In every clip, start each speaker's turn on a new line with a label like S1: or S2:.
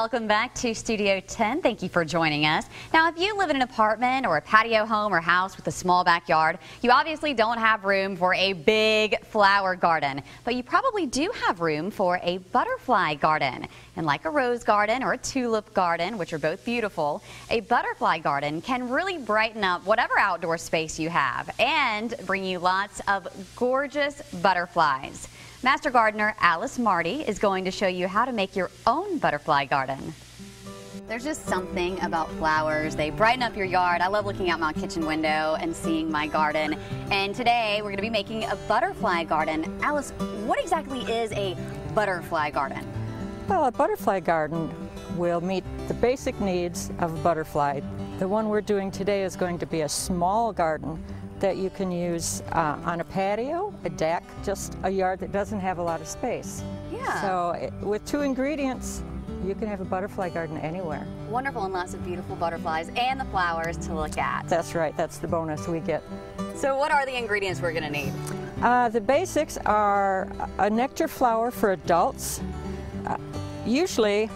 S1: Welcome back to Studio 10. Thank you for joining us. Now, if you live in an apartment or a patio home or house with a small backyard, you obviously don't have room for a big flower garden, but you probably do have room for a butterfly garden. And like a rose garden or a tulip garden, which are both beautiful, a butterfly garden can really brighten up whatever outdoor space you have and bring you lots of gorgeous butterflies. Master gardener Alice Marty is going to show you how to make your own butterfly garden. There's just something about flowers. They brighten up your yard. I love looking out my kitchen window and seeing my garden. And today we're going to be making a butterfly garden. Alice, what exactly is a butterfly garden?
S2: Well, a butterfly garden will meet the basic needs of a butterfly. The one we're doing today is going to be a small garden that you can use on a patio, a deck, just a yard that doesn't have a lot of space.
S1: Yeah.
S2: So with 2 ingredients, you can have a butterfly garden anywhere.
S1: Wonderful, and lots of beautiful butterflies and the flowers to look at.
S2: That's right, that's the bonus we get.
S1: So what are the ingredients we're going to need?
S2: The basics are a nectar flower for adults. Usually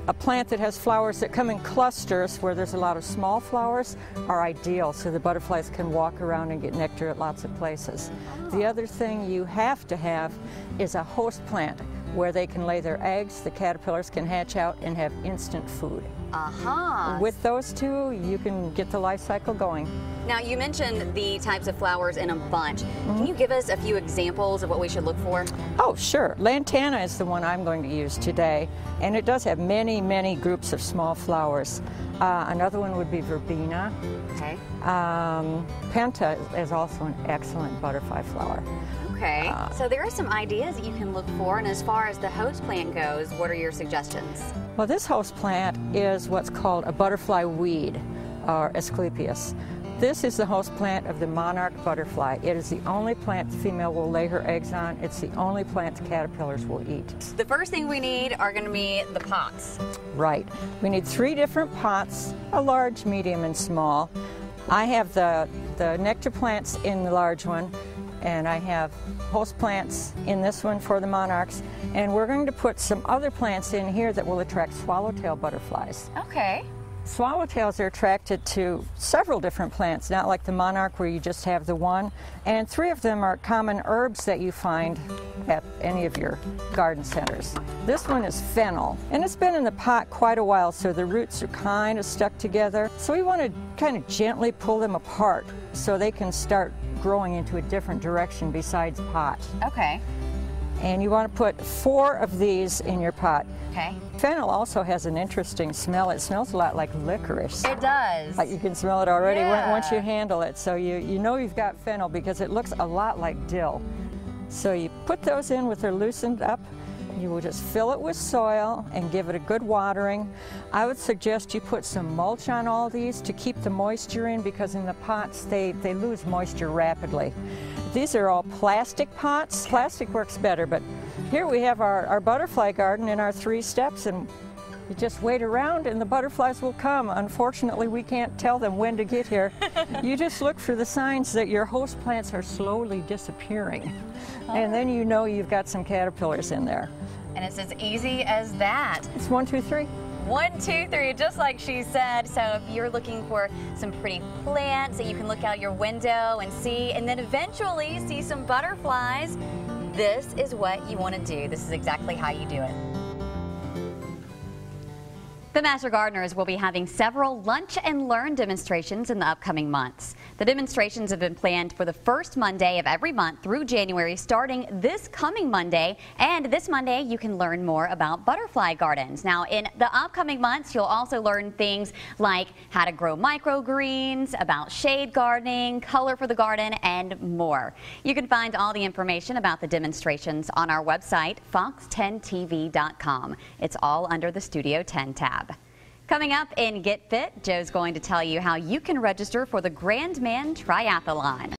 S2: a plant that has flowers that come in clusters where there's a lot of small flowers are ideal, so the butterflies can walk around and get nectar at lots of places. The other thing you have to have is a host plant where they can lay their eggs, the caterpillars can hatch out and have instant food. With those 2, you can get the life cycle going.
S1: Now, you mentioned the types of flowers in a bunch. Can you give us a few examples of what we should look for?
S2: Oh, sure. Lantana is the one I'm going to use today, and it does have many, many groups of small flowers. Another one would be verbena.
S1: Okay.
S2: Penta is also an excellent butterfly flower.
S1: Okay, so there are some ideas that you can look for, and as far as the host plant goes, what are your suggestions?
S2: Well, this host plant is what's called a butterfly weed, or Asclepias. This is the host plant of the monarch butterfly. It is the only plant the female will lay her eggs on. It's the only plant the caterpillars will eat.
S1: The first thing we need are going to be the pots.
S2: Right. We need 3 different pots, a large, medium, and small. I have the nectar plants in the large one, and I have host plants in this one for the monarchs, and we're going to put some other plants in here that will attract swallowtail butterflies.
S1: Okay.
S2: Swallowtails are attracted to several different plants, not like the monarch where you just have the one, and 3 of them are common herbs that you find at any of your garden centers. This one is fennel, and it's been in the pot quite a while, so the roots are kind of stuck together. So we want to kind of gently pull them apart so they can start growing into a different direction besides pot.
S1: Okay.
S2: And you want to put 4 of these in your pot.
S1: Okay.
S2: Fennel also has an interesting smell. It smells a lot like licorice.
S1: It does.
S2: You can smell it already
S1: Yeah.
S2: once you handle it. So you know you've got fennel because it looks a lot like dill. So you put those in with her loosened up. You will just fill it with soil and give it a good watering. I would suggest you put some mulch on all these to keep the moisture in, because in the pots they lose moisture rapidly. These are all plastic pots. Plastic works better, but here we have our butterfly garden in our 3 steps, and you just wait around and the butterflies will come. Unfortunately, we can't tell them when to get here. You just look for the signs that your host plants are slowly disappearing. And then you know you've got some caterpillars in there.
S1: And it's as easy as that.
S2: It's 1, 2, 3.
S1: 1, 2, 3, just like she said. So if you're looking for some pretty plants that you can look out your window and see, and then eventually see some butterflies, this is what you want to do. This is exactly how you do it. The Master Gardeners will be having several lunch and learn demonstrations in the upcoming months. The demonstrations have been planned for the first Monday of every month through January, starting this coming Monday. And this Monday, you can learn more about butterfly gardens. Now, in the upcoming months, you'll also learn things like how to grow microgreens, about shade gardening, color for the garden, and more. You can find all the information about the demonstrations on our website, fox10tv.com. It's all under the Studio 10 tab. Coming up in Get Fit, Joe's going to tell you how you can register for the Grandman Triathlon.